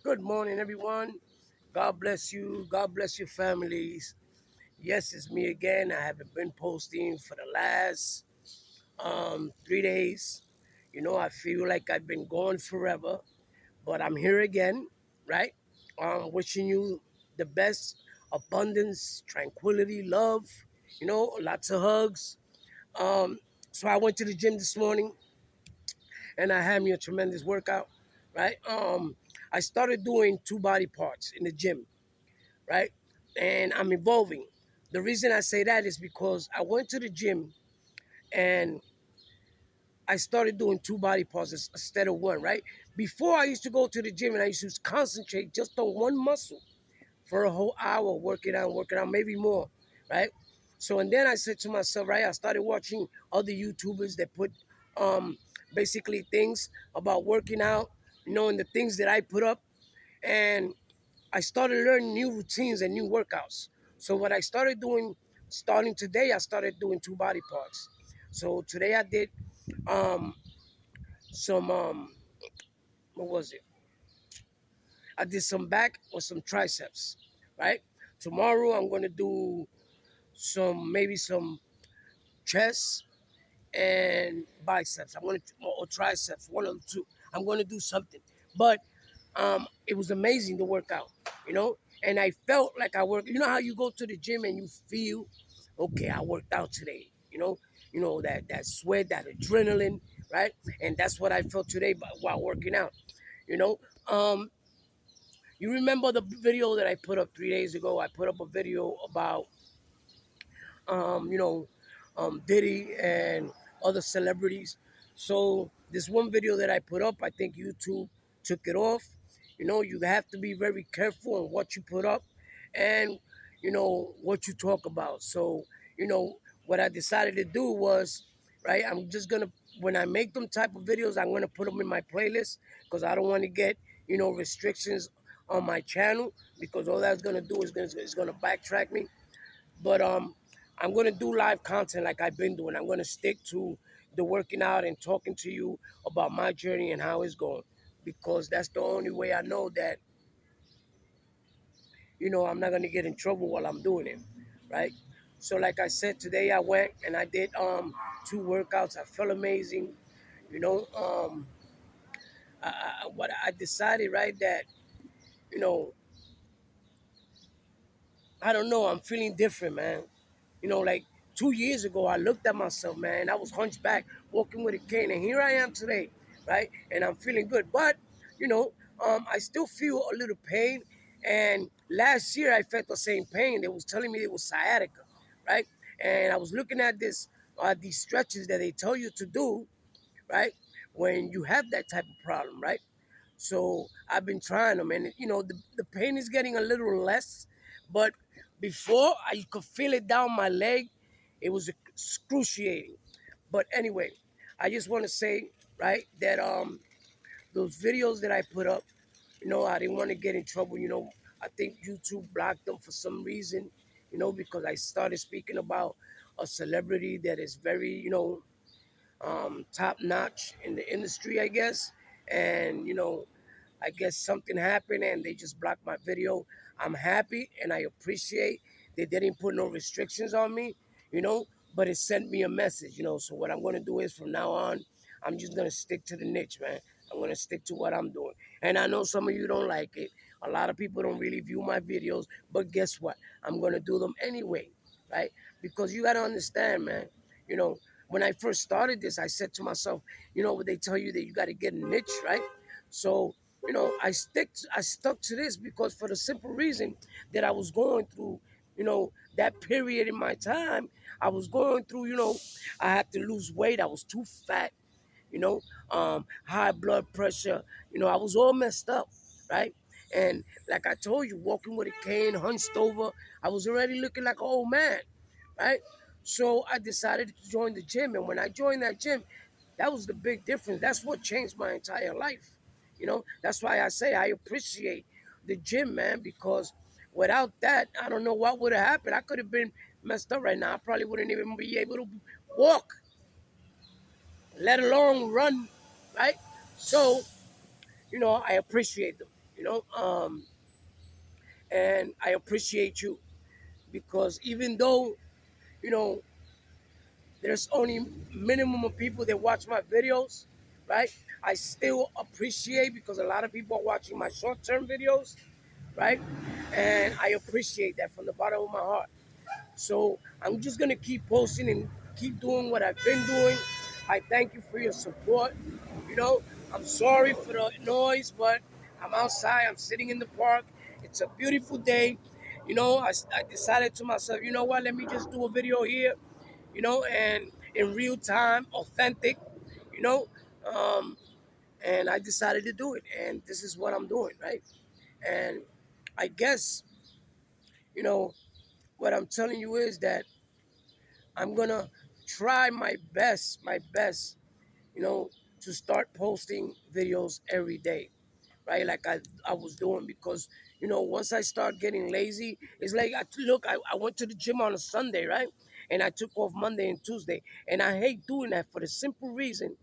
Good morning, everyone. God bless you. God bless your families. Yes, it's me again. I haven't been posting for the last 3 days. I feel like I've been gone forever, but I'm here again, right? Wishing you the best abundance, tranquility, love, lots of hugs. Um, so I went to the gym this morning and I had me a tremendous workout, right? I started doing two body parts in the gym, right? And I'm evolving. The reason I say that is because I went to the gym and I started doing two body parts instead of one, right? Before I used to go to the gym and I used to concentrate just on one muscle for a whole hour, working out, maybe more, right? So and then I said to myself, right, I started watching other YouTubers that put um basically things about working out, and the things that I put up. And I started learning new routines and new workouts. So what I started doing, starting today, I started doing two body parts. So today I did um, some what was it? I did some back or some triceps, right? Tomorrow I'm gonna do maybe some chest and biceps. I'm gonna or triceps, one of the two. I'm gonna do something, but it was amazing to work out, and I felt like I worked. You know how you go to the gym and you feel, okay, I worked out today. That sweat, that adrenaline, right? And that's what I felt today while working out. You know, um, you remember the video that I put up 3 days ago? I put up a video about um, you know, Diddy and other celebrities. So this one video that I put up, I think YouTube took it off. You have to be very careful on what you put up and what you talk about. So, you know, what I decided to do was, right, I'm just gonna when I make them type of videos, I'm gonna put them in my playlist because I don't want to get, restrictions on my channel because all that's gonna do is gonna backtrack me. But I'm gonna do live content like I've been doing. I'm gonna stick to the working out and talking to you about my journey and how it's going, because that's the only way I know that I'm not gonna get in trouble while I'm doing it, right? So like I said, today I went and I did two workouts. I felt amazing, you know. What I decided, right, that you know I don't know, I'm feeling different, man. Like 2 years ago, I looked at myself, man. I was hunchback, walking with a cane, and here I am today, right? And I'm feeling good. But, you know, I still feel a little pain. And last year, I felt the same pain. They was telling me it was sciatica, right? And I was looking at these stretches that they tell you to do, right? When you have that type of problem, right? So I've been trying them, and the pain is getting a little less. But before, I could feel it down my leg. It was excruciating. But anyway, I just want to say, right, that those videos that I put up, I didn't want to get in trouble. I think YouTube blocked them for some reason. Because I started speaking about a celebrity that is very, top notch in the industry, I guess. And I guess something happened and they just blocked my video. I'm happy and I appreciate they didn't put no restrictions on me, you know, but it sent me a message. So what I'm gonna do is from now on, I'm just gonna stick to the niche, man. I'm gonna stick to what I'm doing. And I know some of you don't like it. A lot of people don't really view my videos, but guess what? I'm gonna do them anyway, right? Because you gotta understand, man. You know, when I first started this, I said to myself, what they tell you that you gotta get a niche, right? So I stuck to this because for the simple reason that I was going through, that period in my time, I was going through, I had to lose weight. I was too fat, high blood pressure, I was all messed up, right? And like I told you, walking with a cane, hunched over, I was already looking like an old man, right? So I decided to join the gym. And when I joined that gym, that was the big difference. That's what changed my entire life. That's why I say I appreciate the gym, man, because without that, I don't know what would have happened. I could have been messed up right now. I probably wouldn't even be able to walk, let alone run, right? So, I appreciate them. you know. And I appreciate you because even though, you know, there's only minimum of people that watch my videos, right? I still appreciate because a lot of people are watching my short-term videos, right? And I appreciate that from the bottom of my heart. So I'm just gonna keep posting and keep doing what I've been doing. I thank you for your support. You know, I'm sorry for the noise, but I'm outside. I'm sitting in the park. It's a beautiful day. You know, I decided to myself, you know what? Let me just do a video here. You know, and in real time, authentic. You know, um, and I decided to do it, and this is what I'm doing, right? And I guess, you know, what I'm telling you is that I'm gonna try my best, you know, to start posting videos every day, right? Like I was doing because, you know, once I start getting lazy, it's like, I went to the gym on a Sunday, right? And I took off Monday and Tuesday. And I hate doing that for the simple reason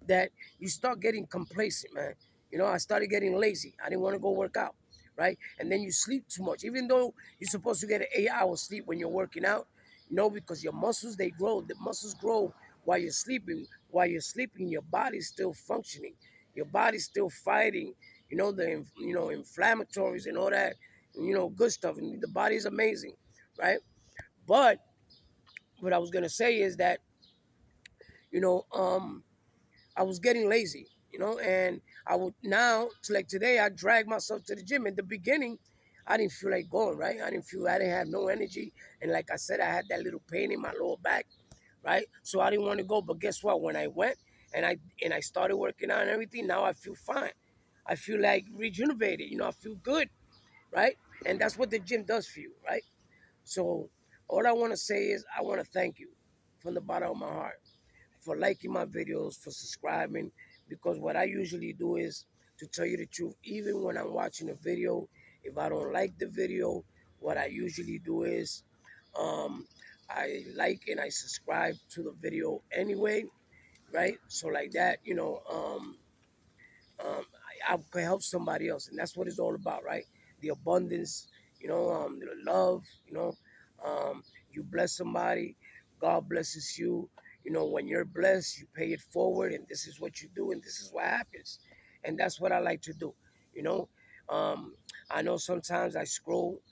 that you start getting complacent, man. You know, I started getting lazy. I didn't want to go work out, right? And then you sleep too much, even though you're supposed to get an 8 hour sleep when you're working out, you know, because your muscles, they grow. The muscles grow while you're sleeping. While you're sleeping, your body's still functioning. Your body's still fighting, you know, inflammatories and all that, you know, good stuff. And the body is amazing, right? But what I was gonna say is that, you know, I was getting lazy, you know, and I would now, like today, I drag myself to the gym. In the beginning, I didn't feel like going, right? I didn't have no energy. And like I said, I had that little pain in my lower back, right? So I didn't want to go. But guess what? When I went and I started working out and everything, now I feel fine. I feel like rejuvenated, you know, I feel good, right? And that's what the gym does for you, right? So all I want to say is I want to thank you from the bottom of my heart for liking my videos, for subscribing, because what I usually do is, to tell you the truth, even when I'm watching a video, if I don't like the video, what I usually do is um, I like and I subscribe to the video anyway, right? So like that, you know, I can help somebody else, and that's what it's all about, right? The abundance, you know, the love, you know, um, you bless somebody, God blesses you. You know, when you're blessed, you pay it forward, and this is what you do, and this is what happens, and that's what I like to do. You know, um, I know sometimes I scroll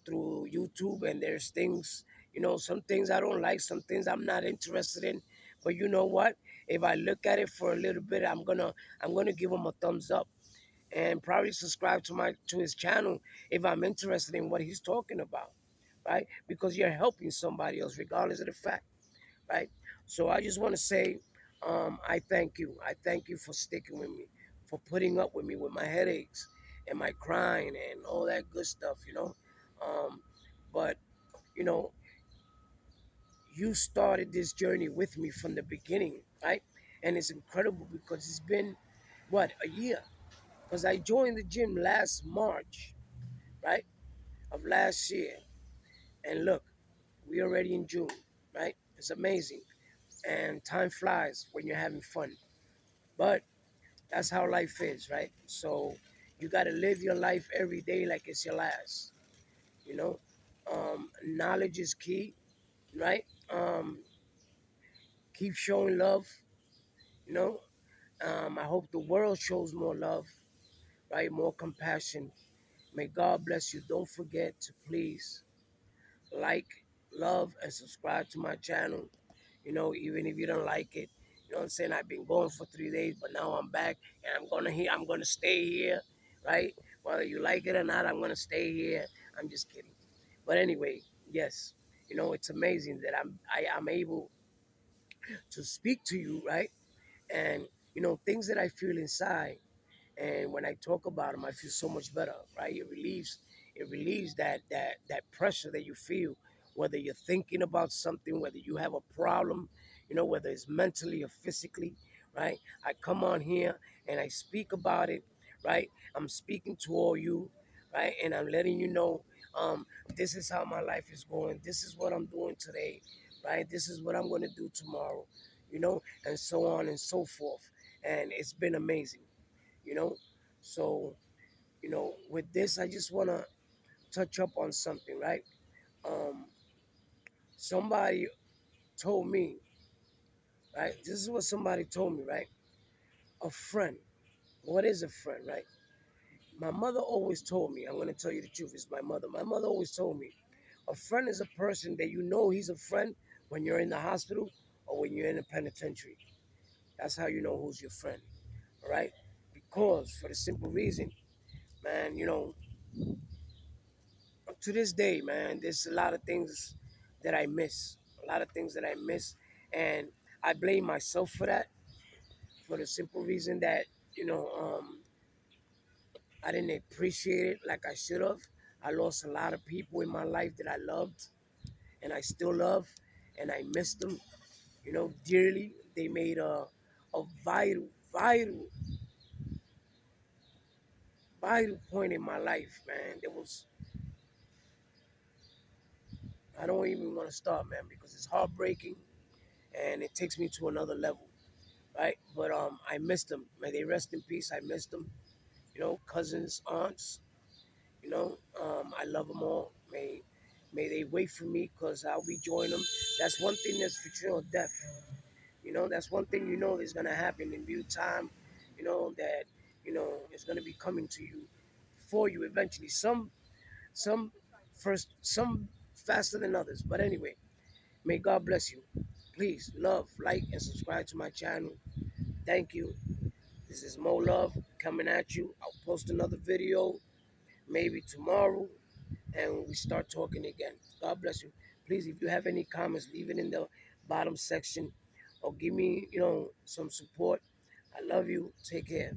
through YouTube, and there's things, you know, some things I don't like, some things I'm not interested in, but you know what? If I look at it for a little bit, I'm gonna give him a thumbs up and probably subscribe to his channel if I'm interested in what he's talking about, right? Because you're helping somebody else, regardless of the fact, right? So I just want to say, I thank you. I thank you for sticking with me, for putting up with me with my headaches and my crying and all that good stuff, you know. Um, but you know, you started this journey with me from the beginning, right? And it's incredible because it's been what, a year, because I joined the gym last March, right, of last year. And look, we already in June, right? It's amazing. And time flies when you're having fun. But that's how life is, right? So you got to live your life every day like it's your last, you know? Knowledge is key, right? Keep showing love, you know? I hope the world shows more love, right? More compassion. May God bless you. Don't forget to please like, love, and subscribe to my channel. You know, even if you don't like it, you know what I'm saying? I've been going for 3 days, but now I'm back, and I'm gonna stay here, right? Whether you like it or not, I'm gonna stay here. I'm just kidding. But anyway, yes, you know, it's amazing that I'm able to speak to you, right? And you know, things that I feel inside, and when I talk about them, I feel so much better, right? It relieves that pressure that you feel, whether you're thinking about something, whether you have a problem, you know, whether it's mentally or physically, right? I come on here and I speak about it, right? I'm speaking to all you, right? And I'm letting you know, this is how my life is going. This is what I'm doing today, right? This is what I'm going to do tomorrow, you know, and so on and so forth. And it's been amazing, you know. So With this, I just want to touch up on something, right? Um, Somebody told me, right? This is what somebody told me, right? A friend. What is a friend, right? My mother always told me, I'm going to tell you the truth, it's my mother. My mother always told me, a friend is a person that you know he's a friend when you're in the hospital or when you're in the penitentiary. That's how you know who's your friend, all right? Because for the simple reason, man, to this day, man, there's a lot of things that I miss, a lot of things that I miss, and I blame myself for that, for the simple reason that you know um, I didn't appreciate it like I should have. I lost a lot of people in my life that I loved and I still love, and I miss them, dearly. They made a vital point in my life, man. There was, I don't even want to start, man, because it's heartbreaking and it takes me to another level, right? But I missed them. May they rest in peace. I missed them. Cousins, aunts. I love them all. May they wait for me because I'll be joining them. That's one thing that's for sure. Death. That's one thing is gonna happen in due time. That is gonna be coming to you, for you eventually. Some first, some faster than others. But anyway, may God bless you. Please love, like, and subscribe to my channel. Thank you. This is Mo Love coming at you. I'll post another video maybe tomorrow and we start talking again. God bless you. Please, if you have any comments, leave it in the bottom section or give me, some support. I love you. Take care.